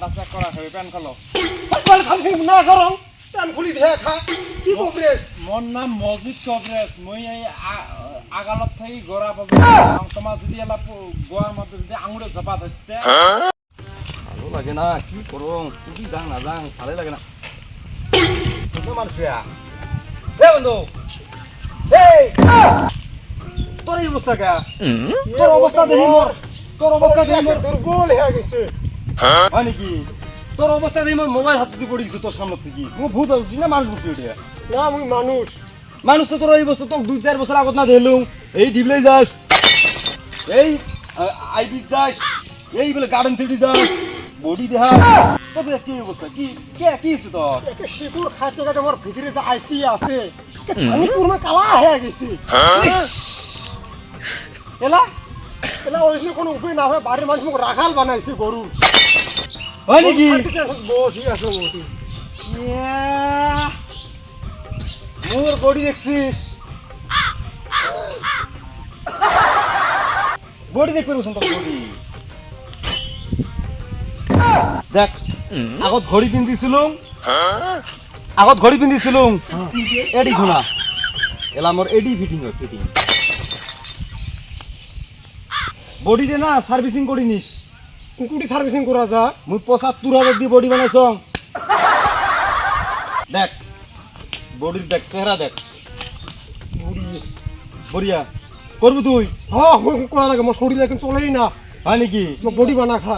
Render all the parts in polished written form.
রাস্তা করা হবে প্যান খোলো পাল খামছি না করো প্যান খুলি দে খা কি কবরেজ মোর নাম মজিদ কবরেজ মই এই আগালত থেকে গোড়া পর্যন্ত তোমার যদি এলা গোয়ার মধ্যে যদি আঙুরে জপাত হচ্ছে ভালো লাগে না কি করো তুই যাং না যাং ভালো লাগে না তো মানুষয়া এ বন্ধু এই তোর এই অবস্থা কা তোর অবস্থা দেখি মোর দুর্বল হয়ে গেছে মানে কি তোর অবস্থা দেখি মোর মোবাইল হাতে পড়ে গেছে তোর সামনে থেকে মু ভূত হইছি না মানুষ বসে এটা না মুই মানুষ তো তোর এই বছর তো 2-4 বছর আগত না দেখলুম এই ডিবলে যাস এই আইবি যাস এই বলে গার্ডেন থেকে যাস বডি দেখা তো বেশ কি অবস্থা কি কি হচ্ছে তোর একটা শিকুর খাইতে খাইতে আমার ভিতরে যে আইসি আছে আমি চুরমা কালা হয়ে গেছি এলা এলা ওইসব কোনো উপায় না হয় বাড়ির মানুষ মুখ রাখাল বানাইছে গরু হয় নাকি বসি আছে ওটি মোর বডি দেখছিস বডি দেখতে পারছিস তোর বডি দেখ আগত ঘড়ি পিন্ধিছিলুম এডি ঘুনা এলা মোর এডি ফিটিং হয় ফিটিং বডিতে না সার্ভিসিং করি নিস কুকুটি সার্ভিসিং করা যা মুই ৭৫,০০০ দিয়ে বডি বানাইছং দেখ বডির দেখ চেহারা দেখ বড়িয়া করবি তুই হ্যাঁ মুই করা লাগে মোর শরীর এখন চলেই না হয় নাকি মোর বডি বানা খা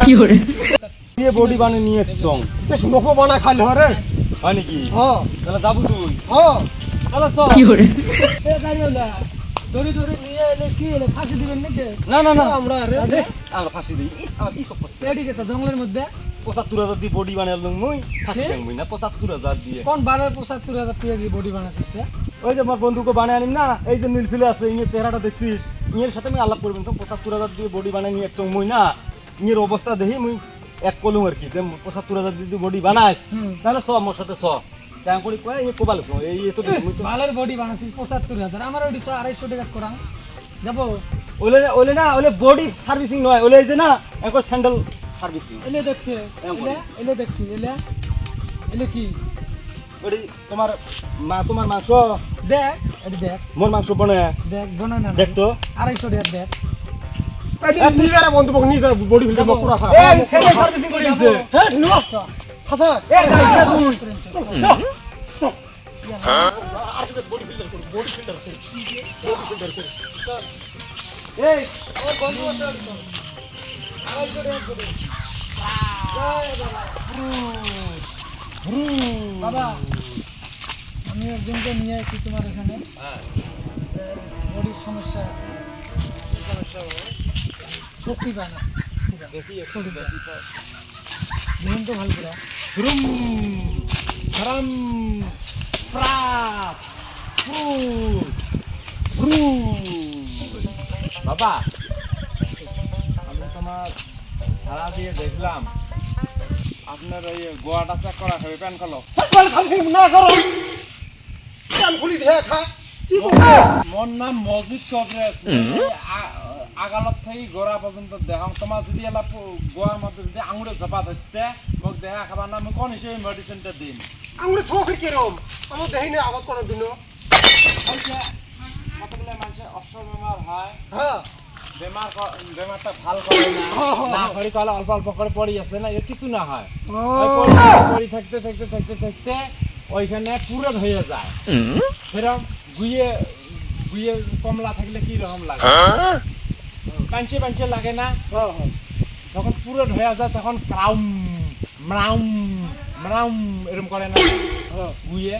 দিয়ে বডি বানিয়ে নিয়ে চং বেশ মুখ বানা খাইলে হরে হয় নাকি হ্যাঁ তাহলে যাবো তুই হ্যাঁ তাহলে চল না না না আমরা আমরা ফাঁসি দিই আমার কি সব জঙ্গলের মধ্যে ৭৫,০০০ দিয়ে বডি বানাইলাম মুই ফাঁসি দেবই না ৭৫,০০০ দিয়ে কোন বারে ৭৫,০০০ টাকা দিয়ে বডি বানাচ্ছিস ওই যে আমার বন্ধুকে বানিয়ে আনিম না এই যে নীলফিলে আছে ইয়ের চেহারাটা দেখছিস ইয়ের সাথে আমি আলাপ করবেন তো ৭৫,০০০ দিয়ে বডি বানাই নিয়ে একচং মুই না ইয়ের অবস্থা দেখি মুই এক কলুম আর কি যে ৭৫,০০০ দিয়ে বডি বানাইস তাহলে চ মোর সাথে চ কেন করি কয় এই কোবাল এই তো মুই তো ভালোর বডি বানাচ্ছিস ৭৫,০০০ আমার ওই ২৫০ টাকা করা যাবো ওলে না বডি সার্ভিসিং নয় ওলে এই যে না একবার স্যান্ডেল সার্ভিসিং এলে দেখছে এলে দেখছি এলে কি ওই তোমার মাংস দেখ এটি দেখ মোর মাংস বনে দেখ বানায় না দেখ তো ২৫০ টাকা দেখ নিজেরা বন্ধু মুখ নিজে বডি ফিল্টার মুখ পুরা খা এই স্যান্ডেল সার্ভিসিং করে দিছে হ্যাঁ নো ছাতা এই যাই এই ওর বন্ধু আছে বাবা আমি একজনকে নিয়ে আসি তোমার এখানে বডির সমস্যা আছে শক্তি পায় না দেখি দেখুন তো ভালো করে রুম ধরম প্রাপ বাবা আমি তোমার সারা দিয়ে দেখলাম আপনার ওই গোয়াটা চেক করা হবে প্যান খোলো পাল খামছি না করো প্যান খুলি দে খা কি মোর নাম মজিদ কবরেজ আগালত থেকে গোড়া পর্যন্ত দেখাম তোমার যদি এলা গোয়ার মধ্যে যদি আঙুরে জপাত হচ্ছে মোক দেখা খাবার না আমি কোন হিসেবে মেডিসিনটা দিন আমরা চোখের কিরম আমার দেখাই না আবার কোনো দিনও কতগুলো মানুষের অশ্ব বেমার হয় হ্যাঁ বেমারটা ভাল করে না করি কলে অল্প অল্প করে পড়ি আছে না এর কিছু না হয় পড়ি থাকতে ওইখানে পুরো হয়ে যায় সেরকম গুইয়ে কমলা থাকলে কি রকম লাগে পাঞ্চে লাগে না যখন পুরো হয়ে যায় তখন ক্রাউম ম্রাউম এরকম করে না গুইয়ে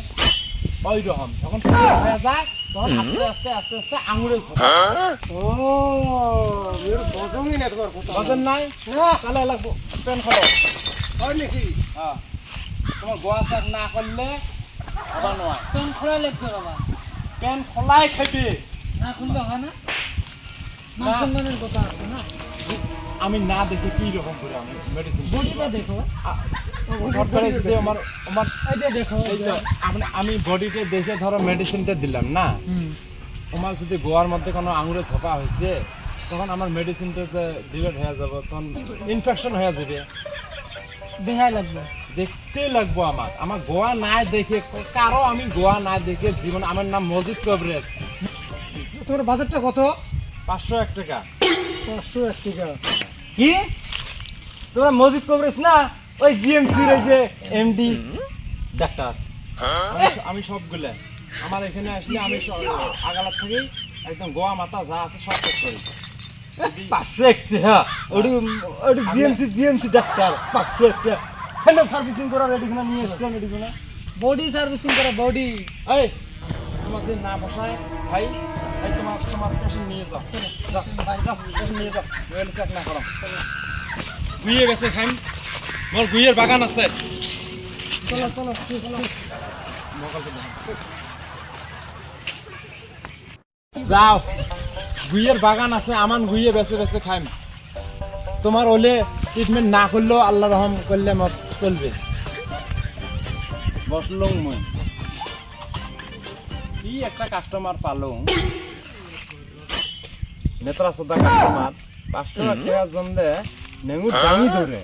ওই রকম যখন পুরো হয়ে যায় তখন আস্তে আস্তে আঙুরে ও মেরে বজঙ্গি না তোমার কথা বজন নাই না তাহলে লাগবো প্যান খোলো হয় নাকি হ্যাঁ তোমার গোয়া চাক না করলে আবার নয় কোন খোলা লাগবে বাবা প্যান খোলাই খাইবে না খুললে হয় না মান সম্মানের কথা আছে না আমি না দেখে কি রকম করে আমি মেডিসিন বডিটা দেখো আমার এই যে দেখো এই তো আমি বডিতে দেখে ধরো মেডিসিনটা দিলাম না তোমার যদি গোয়ার মধ্যে কোনো আঙুরে ঝোপা হয়েছে তখন আমার মেডিসিনটা যে ডিলেট হয়ে যাবে তখন ইনফেকশন হয়ে যাবে বেহাই লাগবে দেখতে লাগবো আমার গোয়া নাই দেখে কারো আমি গোয়া নাই দেখে জীবন আমার নাম মজিদ কবরেজ তোমার বাজেটটা কত 501 টাকা 501 টাকা কি তোমরা মসজিদ কবরেজ না ওই জিএমসির ওই যে এমডি ডাক্তার আমি সবগুলা আমার এখানে আসলে আমি আগালার থেকে একদম গোয়া মাথা যা আছে সব চেক করি 501 টাকা ওটি জিএমসি ডাক্তার 501 টাকা স্যান্ডেল সার্ভিসিং করা রেডি কিনা নিয়ে এসছেন রেডি কিনা বডি সার্ভিসিং করে বডি এই তোমার যে না বসায় ভাই এই তোমার পেশেন্ট নিয়ে যাও যাও পেশেন্ট নিয়ে যাও ওয়েল চেক না করো গুইয়ে গেছে খাইম মোর গুইয়ের বাগান আছে চলো চলো চলো যাও গুইয়ের বাগান আছে আমান গুইয়ে বেছে বেছে খাইম তোমার ওলে ট্রিটমেন্ট না করলেও আল্লাহ রহম করলে মত চলবে বসলং মই কি একটা কাস্টমার পালো নেত্রা সদা কাস্টমার 500 টাকার জন্য নেঙ্গু দামি ধরে